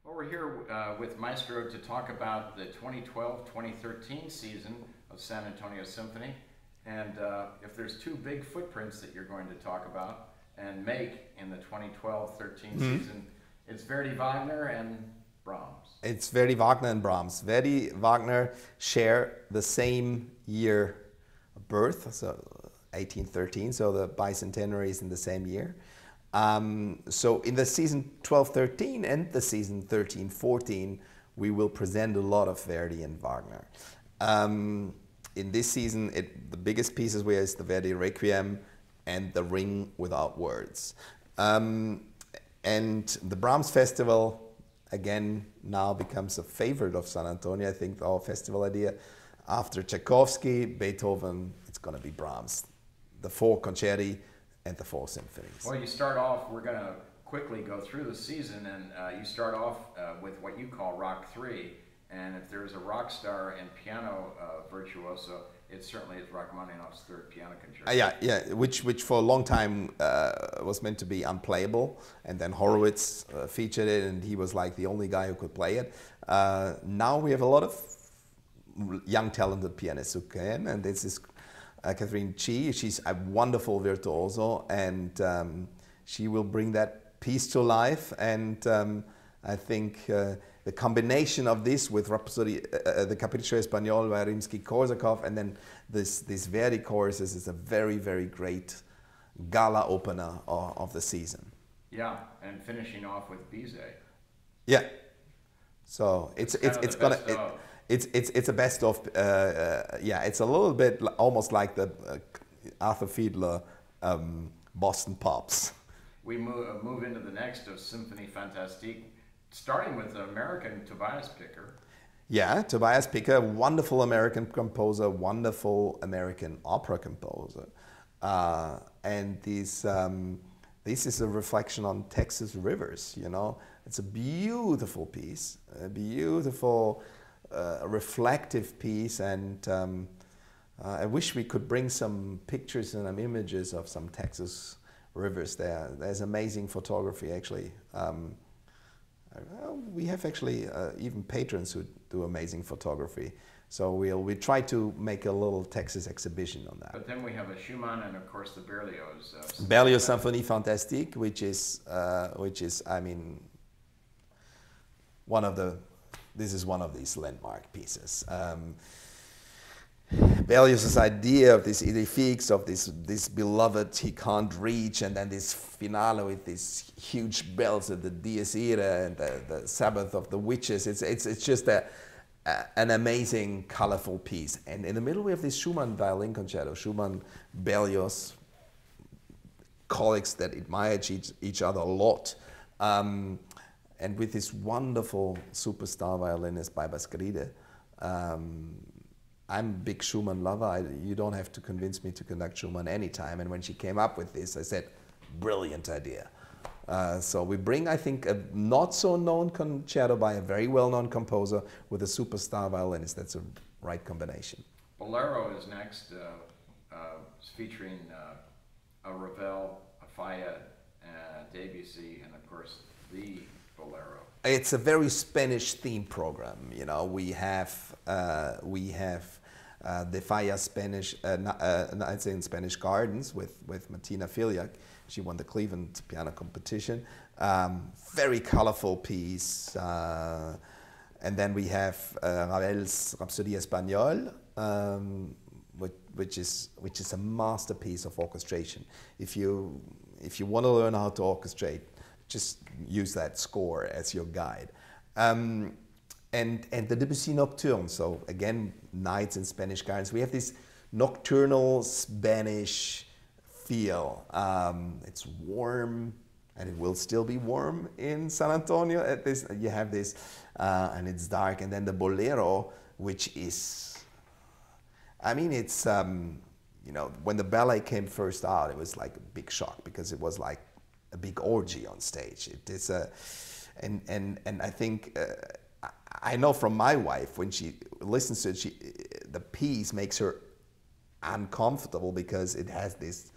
Well, we're here with Maestro to talk about the 2012-2013 season of San Antonio Symphony. And if there's two big footprints that you're going to talk about and make in the 2012-13 season, it's Verdi Wagner and Brahms. It's Verdi Wagner and Brahms. Verdi Wagner share the same year of birth, so 1813, so the bicentenary is in the same year. So in the season 12-13 and the season 13-14, we will present a lot of Verdi and Wagner. In this season, the biggest pieces were the Verdi Requiem and the Ring Without Words. And the Brahms Festival, again, now becomes a favorite of San Antonio. I think our festival idea, after Tchaikovsky, Beethoven, it's going to be Brahms. The 4 concerti and the 4 symphonies. Well, you start off, we're going to quickly go through the season, and you start off with what you call Rock 3. And if there's a rock star and piano virtuoso, it certainly is Rachmaninoff's 3rd piano concerto. Yeah, which for a long time was meant to be unplayable, and then Horowitz featured it, and he was like the only guy who could play it. Now we have a lot of young talented pianists who can, and this is Catherine Chi. She's a wonderful virtuoso, and she will bring that piece to life. And I think the combination of this with Rhapsody, the Capriccio Espagnol by Rimsky-Korsakov, and then this Verdi choruses is a very, very great gala opener of the season. Yeah, and finishing off with Bizet. Yeah, so it's a best of. Yeah, it's a little bit almost like the Arthur Fiedler Boston Pops. We move into the next of Symphonie Fantastique, starting with the American Tobias Picker. Yeah, Tobias Picker, wonderful American composer, wonderful American opera composer. And this is a reflection on Texas rivers, you know. It's a beautiful piece, a beautiful reflective piece, and I wish we could bring some pictures and images of some Texas rivers there. There's amazing photography, actually. We have actually even patrons who do amazing photography. So we try to make a little Texas exhibition on that. But then we have a Schumann and of course the Berlioz. Berlioz Symphonie Fantastique, which is I mean, this is one of these landmark pieces. Berlioz's idea of this idée fixe, of this beloved he can't reach, and then this finale with these huge bells at the Dies Irae and the Sabbath of the Witches. It's just an amazing, colorful piece. And in the middle we have this Schumann violin concerto. Schumann, Berlioz, colleagues that admire each other a lot. And with this wonderful superstar violinist by Basgride. I'm a big Schumann lover. You don't have to convince me to conduct Schumann anytime. And when she came up with this, I said, brilliant idea. So we bring, I think, a not so known concerto by a very well-known composer with a superstar violinist. That's a right combination. Bolero is next, featuring a Ravel, a Fayet, Debussy, and of course the Bolero. It's a very Spanish themed program. You know, we have the Falla Spanish Nights in Spanish Gardens with Martina Filiak. She won the Cleveland piano competition. Very colorful piece. And then we have Ravel's Rhapsody Espagnole, which is a masterpiece of orchestration. If you want to learn how to orchestrate, just use that score as your guide. And the Debussy Nocturne, so again, Nights in Spanish Gardens. We have this nocturnal Spanish feel. It's warm, and it will still be warm in San Antonio. At this, you have this, and it's dark. And then the Bolero, which is, I mean, it's, you know, when the ballet came first out, it was like a big shock because it was like a big orgy on stage. It is a, and I think I know from my wife, when she listens to it, the piece makes her uncomfortable because it has this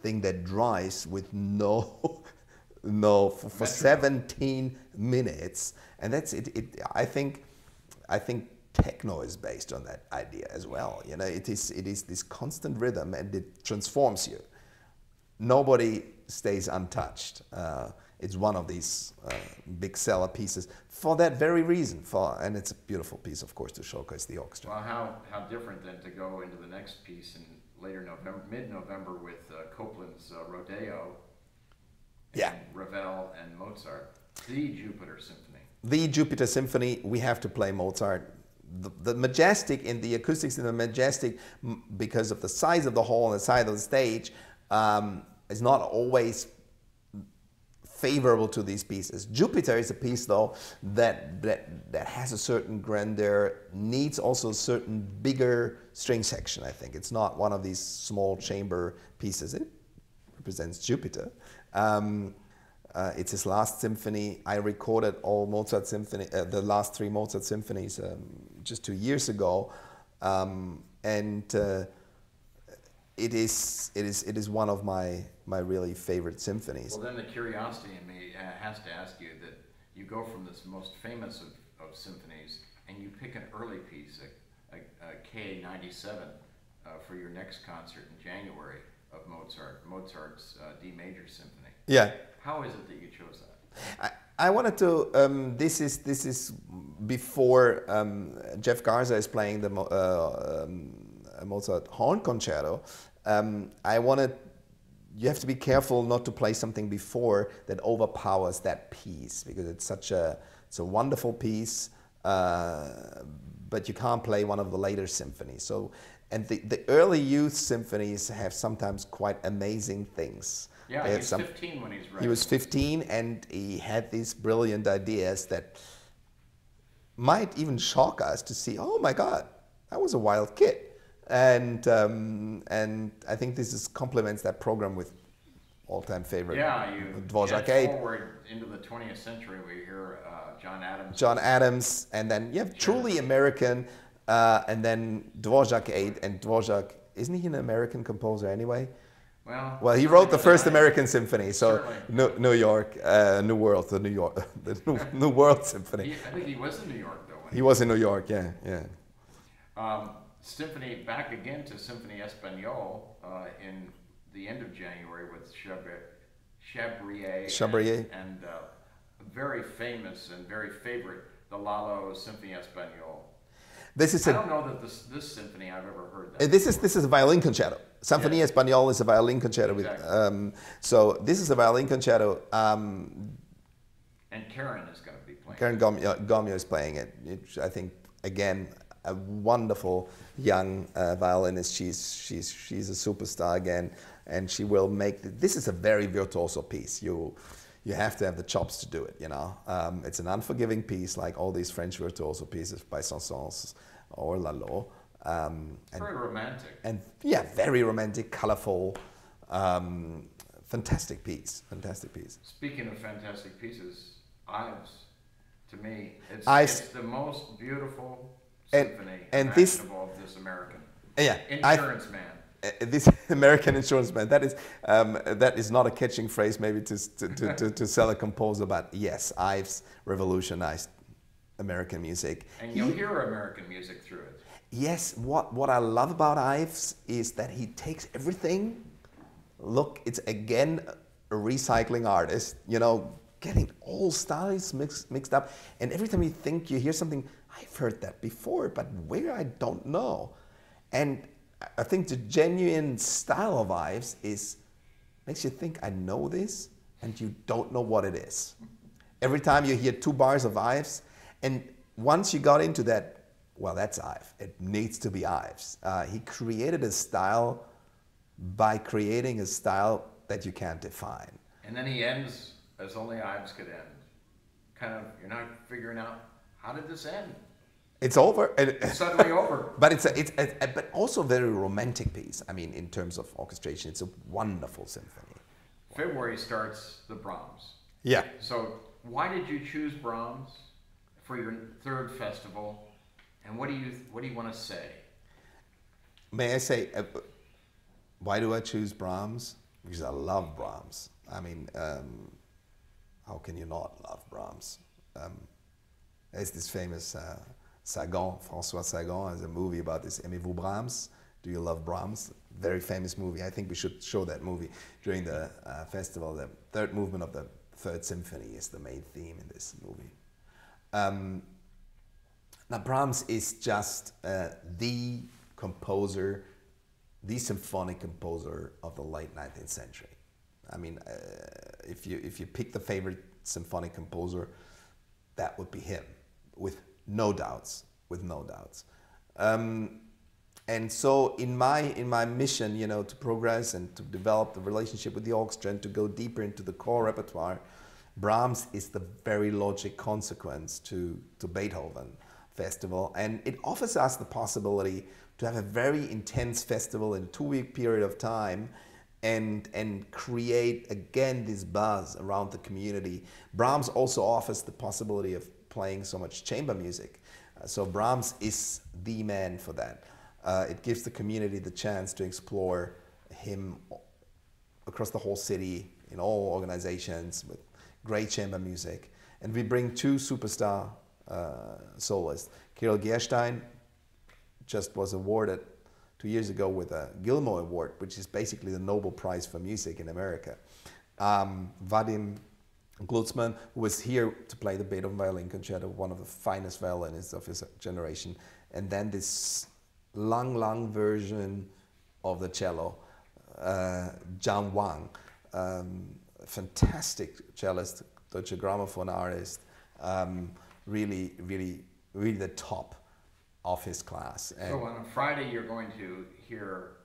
thing that drives with no No, for 17 minutes, and that's it. I think techno is based on that idea as well. You know, it is this constant rhythm, and it transforms you. Nobody stays untouched. It's one of these big seller pieces for that very reason. And it's a beautiful piece, of course, to showcase the orchestra. Well, how different then to go into the next piece in later November, mid-November with Copland's Rodeo, and Ravel and Mozart, the Jupiter Symphony. The Jupiter Symphony. We have to play Mozart. The majestic in the acoustics in the majestic, because of the size of the hall and the size of the stage, is not always favorable to these pieces. Jupiter is a piece, though, that has a certain grandeur, needs also a certain bigger string section, I think. It's not one of these small chamber pieces. It represents Jupiter. It's his last symphony. I recorded all Mozart symphony, the last 3 Mozart symphonies just 2 years ago, and it is one of my really favorite symphonies. Well, then the curiosity in me has to ask you that you go from this most famous of symphonies and you pick an early piece, a K97, for your next concert in January of Mozart's D major symphony. Yeah. How is it that you chose that? I wanted to. This is before Jeff Garza is playing the Mozart horn concerto. I wanted. You have to be careful not to play something before that overpowers that piece, because it's a wonderful piece, but you can't play one of the later symphonies. So, and the early youth symphonies have sometimes quite amazing things. Yeah, he was 15 when he's writing. He was 15, and he had these brilliant ideas that might even shock us to see, oh my God, that was a wild kid. And I think this complements that program with all-time favorite. Yeah, you Dvorak get forward into the 20th century where you hear John Adams. John Adams, and then you have truly American, and then Dvorak 8, and Dvorak, isn't he an American composer anyway? Well, he wrote the first American symphony, so New York, New World, the New World Symphony. I think he was in New York, though. He was in New York, yeah. Symphony, back again to Symphony Espagnole in the end of January with Chabrier and very famous and very favorite, the Lalo Symphony Espagnole. I don't know that this symphony I've ever heard that. This is a violin concerto. Symphony Espagnole is a violin concerto. Exactly. So this is a violin concerto. And Karen is going to be playing. Karen Gomio is playing it. I think, again, a wonderful young violinist. She's a superstar again, and she will make. This is a very virtuoso piece. You have to have the chops to do it. You know, it's an unforgiving piece, like all these French virtuoso pieces by Saint-Saëns or Lalo. Very romantic. And yeah, very romantic, colorful, fantastic piece. Fantastic piece. Speaking of fantastic pieces, Ives, to me, it's the most beautiful symphony and of this American. Yeah, Insurance Man. This American Insurance Man. That is not a catching phrase, maybe to sell a composer, but yes, Ives revolutionized American music. And you'll hear American music through it. Yes, what I love about Ives is that he takes everything. Look, it's again a recycling artist, you know, getting all styles mixed up. And every time you think you hear something, I've heard that before, but where I don't know. And I think the genuine style of Ives makes you think, I know this, and you don't know what it is. Every time you hear 2 bars of Ives, and once you got into that, well, that's Ives. It needs to be Ives. He created a style by creating a style that you can't define. And then he ends as only Ives could end. Kind of, you're not figuring out, how did this end? It's over. It's suddenly over. But it's but also a very romantic piece. I mean, in terms of orchestration, it's a wonderful symphony. February starts the Brahms. Yeah. So why did you choose Brahms for your 3rd festival? And what do you want to say? May I say, why do I choose Brahms? Because I love Brahms. I mean, how can you not love Brahms? There's this famous Sagan, François Sagan, has a movie about this, Aimez-vous Brahms? Do you love Brahms? Very famous movie. I think we should show that movie during the festival. The third movement of the Third Symphony is the main theme in this movie. Now Brahms is just the composer, the symphonic composer of the late 19th century. I mean, if you pick the favorite symphonic composer, that would be him, with no doubts, and so in my mission, you know, to progress and to develop the relationship with the orchestra and to go deeper into the core repertoire, Brahms is the very logic consequence to Beethoven Festival, and it offers us the possibility to have a very intense festival in a 2-week period of time and create again this buzz around the community. Brahms also offers the possibility of playing so much chamber music. So Brahms is the man for that. It gives the community the chance to explore him across the whole city in all organizations with great chamber music. And we bring 2 superstar soloists. Kirill Gerstein just was awarded 2 years ago with a Gilmour Award, which is basically the Nobel Prize for Music in America. Vadim Glucksmann, who was here to play the Beethoven Violin Concerto, one of the finest violinists of his generation. And then this long version of the cello, Zhang Wang, fantastic cellist, Deutsche Grammophon artist, really the top of his class. And so on a Friday you're going to hear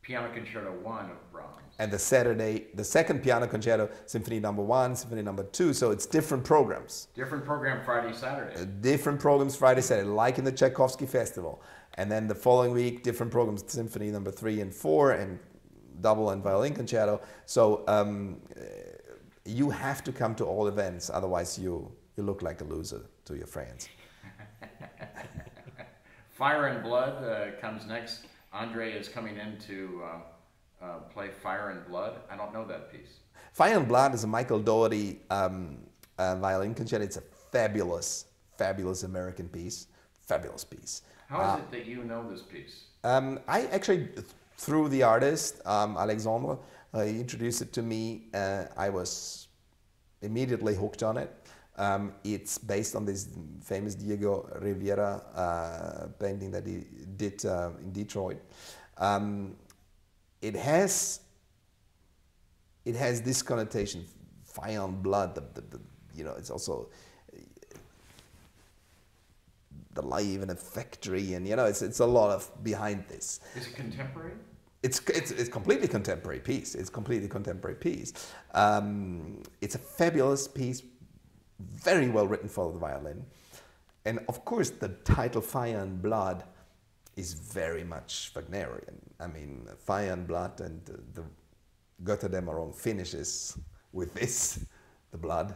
Piano Concerto 1 of Brahms. And the Saturday, the second Piano Concerto, Symphony No. 1, Symphony No. 2, so it's different programs. Different program Friday, Saturday. Different programs Friday, Saturday, like in the Tchaikovsky Festival. And then the following week, different programs, Symphony No. 3 and 4, and double and violin concerto. So you have to come to all events, otherwise you look like a loser to your friends. Fire and Blood comes next. Andre is coming in to play Fire and Blood. I don't know that piece. Fire and Blood is a Michael Dougherty violin concerto. It's a fabulous American piece. Fabulous piece. How is it that you know this piece? I actually, through the artist, Alexandre, he introduced it to me. I was immediately hooked on it. It's based on this famous Diego Rivera painting that he did in Detroit. It has this connotation, fire and blood. You know, it's also the life in a factory, and you know, it's a lot of behind this. Is it contemporary? It's completely contemporary piece. It's completely contemporary piece. It's a fabulous piece. Very well written for the violin. And of course the title Fire and Blood is very much Wagnerian. I mean, Fire and Blood, and the Götterdämmerung finishes with this, the blood,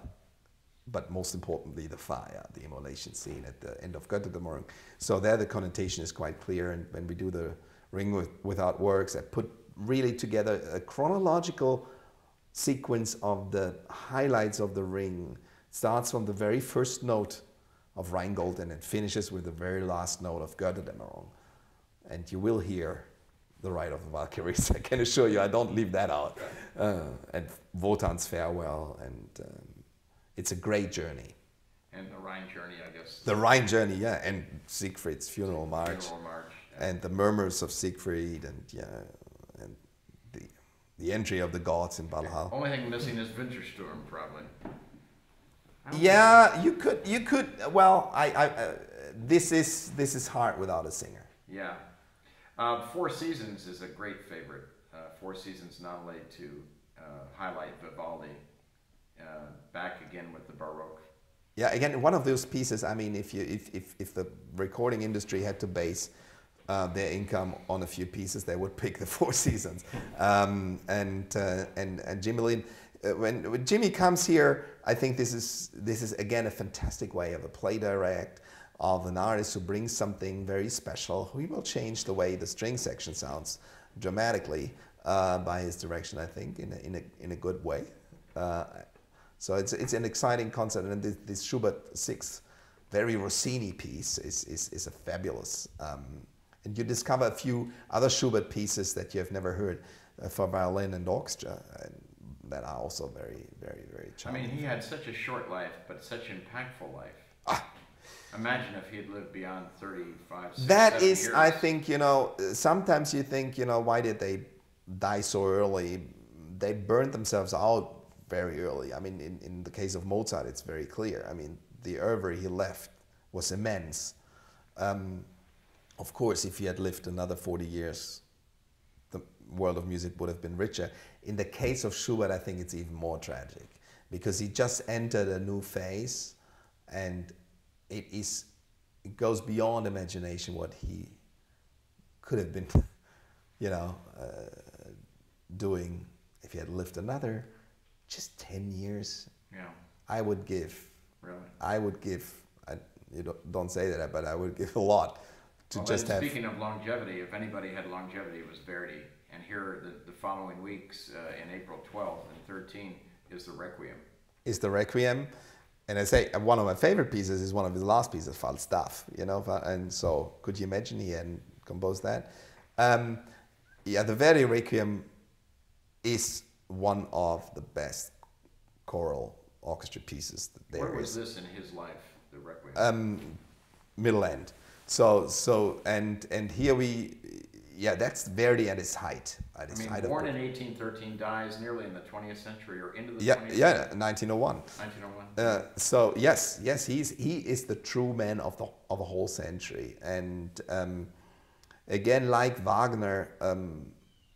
but most importantly the fire, the immolation scene at the end of Götterdämmerung. So there the connotation is quite clear, and when we do the Ring Without Works, I put really together a chronological sequence of the highlights of the Ring. Starts from the very first note of Rheingold and it finishes with the very last note of Götterdämmerung. And you will hear the Ride of the Valkyries. I can assure you, I don't leave that out. And Wotan's Farewell, and it's a great journey. And the Rhine Journey, I guess. The Rhine Journey, yeah, and Siegfried's Funeral March. Funeral March. Yeah. And the murmurs of Siegfried, and and the entry of the gods in Valhalla. Only thing missing is Wintersturm, probably. Yeah, you could. Well, this is hard without a singer. Yeah, Four Seasons is a great favorite. Four Seasons not only to highlight Vivaldi, back again with the Baroque. Yeah, again, one of those pieces. I mean, if the recording industry had to base their income on a few pieces, they would pick the Four Seasons. And Jimmy Lin. When Jimmy comes here, I think this is again a fantastic way of a play direct, of an artist who brings something very special. He will change the way the string section sounds dramatically by his direction, I think, in a good way. So it's an exciting concert, and this Schubert 6th, very Rossini piece is a fabulous. And you discover a few other Schubert pieces that you have never heard for violin and orchestra, and that are also very, very, very charming. I mean, he had such a short life, but such impactful life. Imagine if he had lived beyond 35, 6, That 7 is, years. I think, sometimes you think, why did they die so early? They burned themselves out very early. I mean, in the case of Mozart, it's very clear. I mean, the oeuvre he left was immense. Of course, if he had lived another 40 years, the world of music would have been richer. In the case of Schubert, I think it's even more tragic, because he just entered a new phase, and it goes beyond imagination what he could have been, doing if he had lived another just 10 years. Yeah. I would give. Really? I would give. You don't say that, but I would give a lot to just have. Speaking of longevity, if anybody had longevity, it was Verdi. And here, the following weeks, in April 12th and 13th, is the Requiem. Is the Requiem. And I say one of my favorite pieces is one of his last pieces, Falstaff, and so could you imagine he hadn't composed that? The Verdi Requiem is one of the best choral orchestra pieces that there is. Where was this in his life, the Requiem? Middle end. And here that's Verdi at his height. Born in 1813, dies nearly in the 20th century or into the 20th century. Yeah, 1901. 1901. So yes, he is the true man of a whole century. And again, like Wagner,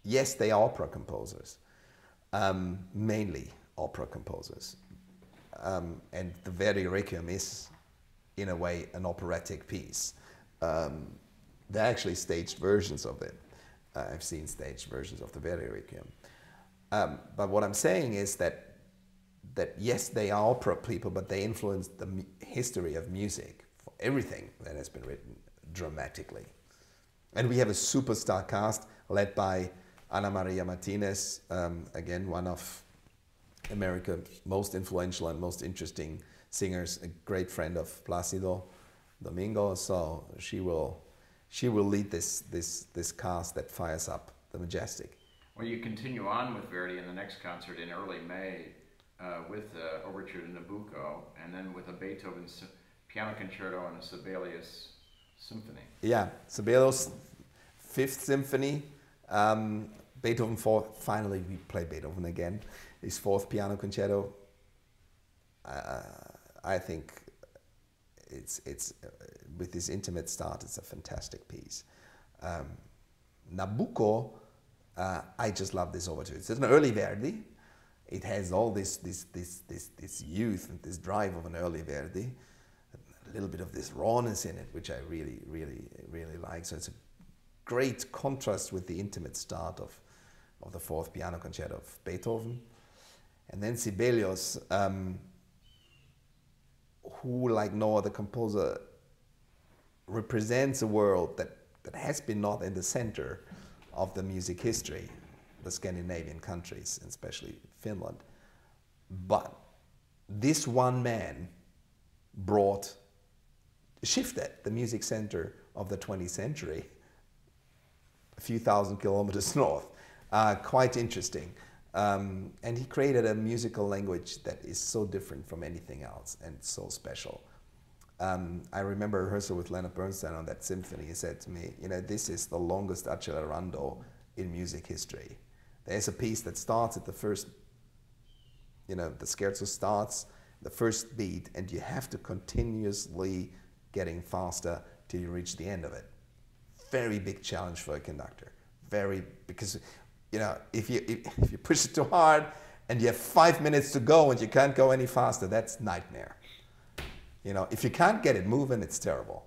yes, they are opera composers, mainly opera composers. And the Verdi Requiem is, in a way, an operatic piece. There are actually staged versions of it. I've seen staged versions of the Verdi Requiem. But what I'm saying is that yes, they are opera people, but they influenced the history of music for everything that has been written dramatically. And we have a superstar cast led by Ana Maria Martinez, again, one of America's most influential and most interesting singers, a great friend of Plácido Domingo. So she will lead this cast that fires up the Majestic. Well, you continue on with Verdi in the next concert in early May with Overture to Nabucco, and then with a Beethoven piano concerto and a Sibelius symphony. Yeah, Sibelius' Fifth Symphony, Beethoven Fourth. Finally, we play Beethoven again. His Fourth Piano Concerto. I think it's with this intimate start, it's a fantastic piece. Nabucco, I just love this overture. It's an early Verdi. It has all this youth and this drive of an early Verdi. A little bit of this rawness in it, which I really, really, really like. So it's a great contrast with the intimate start of the Fourth Piano Concerto of Beethoven. And then Sibelius, who, like no other composer, represents a world that has been not in the center of the music history, the Scandinavian countries, and especially Finland. But this one man shifted the music center of the 20th century a few thousand kilometers north. Quite interesting. And he created a musical language that is so different from anything else and so special. I remember a rehearsal with Leonard Bernstein on that symphony. He said to me, this is the longest accelerando in music history. There's a piece that starts at the first, the scherzo starts, the first beat, and you have to continuously getting faster till you reach the end of it. Very big challenge for a conductor. Because if you push it too hard and you have 5 minutes to go and you can't go any faster, that's nightmare. If you can't get it moving, it's terrible.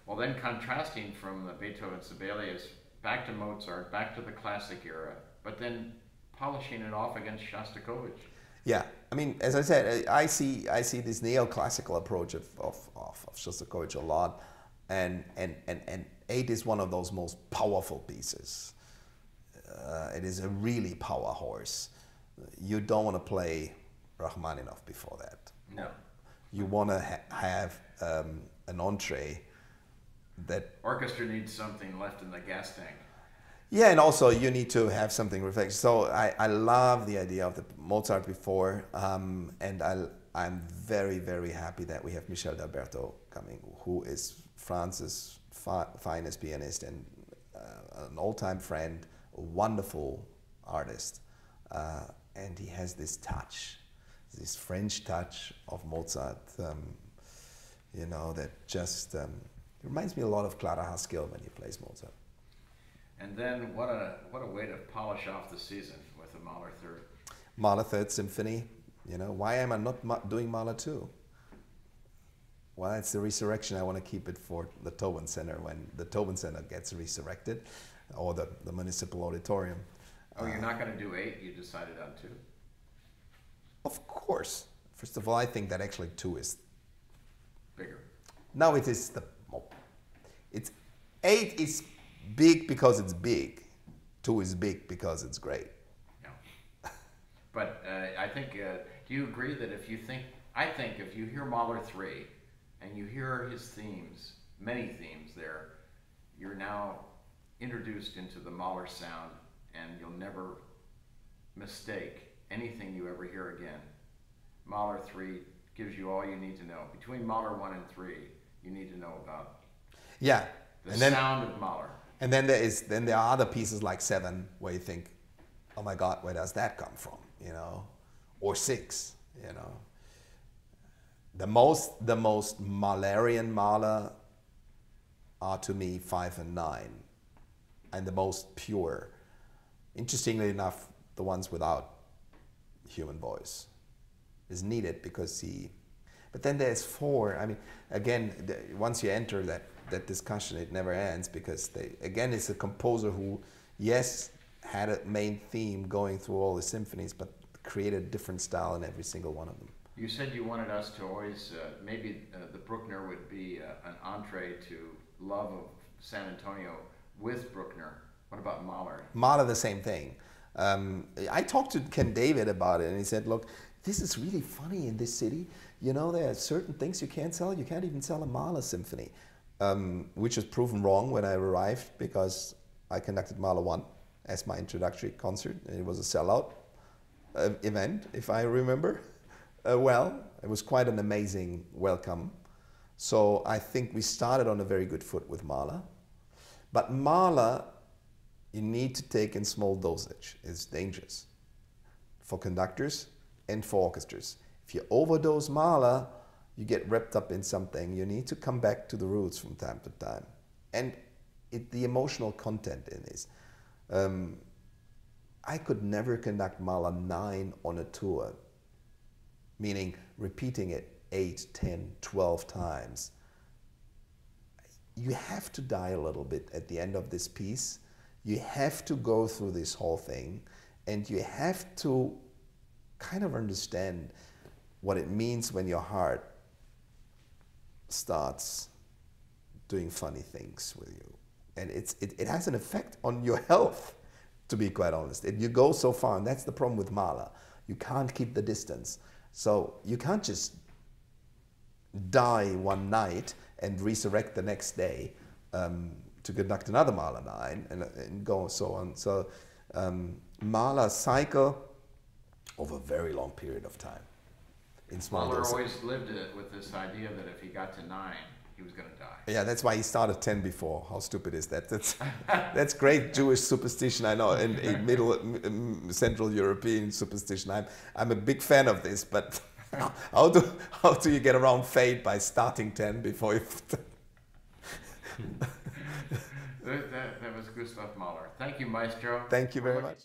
Well, then contrasting from Beethoven, Sibelius, back to Mozart, back to the classic era, but then polishing it off against Shostakovich. Yeah, as I said, I see this neoclassical approach of Shostakovich a lot, and 8 is one of those most powerful pieces. It is a really power horse. You don't want to play Rachmaninoff before that. No. You want to have an entree that... Orchestra needs something left in the gas tank. Yeah, and also you need to have something reflected. So I love the idea of the Mozart before, and I'm very, very happy that we have Michel D'Alberto coming, who is France's finest pianist and an all-time friend, a wonderful artist, and he has this touch, this French touch of Mozart, you know, that just reminds me a lot of Clara Haskell when he plays Mozart. And then what a way to polish off the season with the Mahler Third. Mahler Third Symphony, you know, why am I not doing Mahler 2? Well, it's the resurrection. I want to keep it for the Tobin Center when the Tobin Center gets resurrected, or the municipal auditorium. Oh, you're not going to do 8? You decided on 2? Of course. First of all, I think that actually 2 is bigger. No, it is it's 8 is big because it's big. 2 is big because it's great. Yeah. But I think, do you agree that if you think, I think if you hear Mahler 3 and you hear his themes, many themes there, you're now introduced into the Mahler sound, and you'll never mistake anything you ever hear again. Mahler 3 gives you all you need to know. Between Mahler 1 and 3, you need to know about the sound of Mahler. And then there are other pieces like 7 where you think, oh my God, where does that come from? You know, or 6. You know, the most Mahlerian Mahler are to me 5 and 9, and the most pure. Interestingly enough, the ones without human voice is needed because he. But then there's 4. I mean, again, once you enter that discussion, it never ends because it's a composer who, yes, had a main theme going through all the symphonies, but created a different style in every single one of them. You said you wanted us to always, maybe the Bruckner would be an entree to love of San Antonio with Bruckner. What about Mahler? Mahler, the same thing. I talked to Ken David about it, and he said, look, this is really funny in this city. You know, there are certain things you can't sell. You can't even sell a Mahler symphony, which was proven wrong when I arrived because I conducted Mahler 1 as my introductory concert. It was a sellout event, if I remember well. It was quite an amazing welcome. So I think we started on a very good foot with Mahler. But Mahler, you need to take in small dosage. It's dangerous for conductors and for orchestras. If you overdose Mahler, you get wrapped up in something. You need to come back to the roots from time to time. And the emotional content in this. I could never conduct Mahler 9 on a tour, meaning repeating it 8, 10, 12 times. You have to die a little bit at the end of this piece. You have to go through this whole thing, and you have to kind of understand what it means when your heart starts doing funny things with you. And it has an effect on your health, to be quite honest. You go so far, and that's the problem with Mahler. You can't keep the distance. So you can't just die one night and resurrect the next day to conduct another Mahler 9 and go so on. So Mahler cycle over a very long period of time. In small Mahler doses. always lived it with this idea that if he got to 9, he was going to die. Yeah, that's why he started 10 before. How stupid is that? That's great Jewish superstition, I know, and a Central European superstition. I'm a big fan of this, but how do you get around fate by starting 10 before you... That was Gustav Mahler. Thank you, Maestro. Thank you very much.